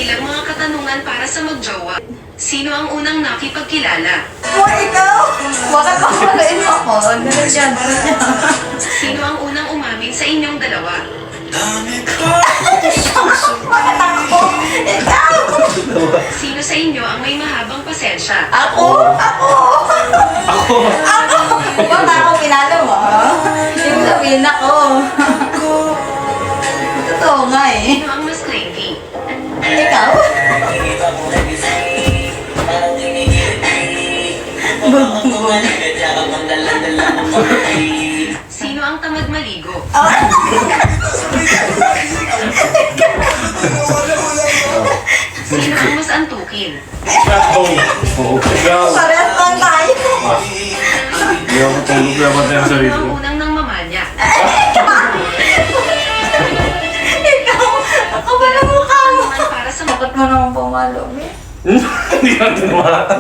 ilang mga katanungan para sa magjowa. Sino ang unang nakipagkilala? Ikaw? Bakit papalain mo ako? Dala dyan. Sino ang unang umamin sa inyong dalawa? Bakit ako? Ikaw! Sino sa inyo ang may mahabang pasensya? Ako? Bakit ako pinalo mo? Yung sabihin ako. Totoo nga eh. Sino ang mas clingy? Ikaw? Sino ang tamad maligo? Sino ang mas antukin? Parehas lang tayo. Hindi ako tulog naman tayo sa Sino sarili ang ko. unang nang mamanya? Ikaw? Ako ba na mukha mo? Naman para sa Bakit mo naman pumalo, eh? Hindi ka tinamaan.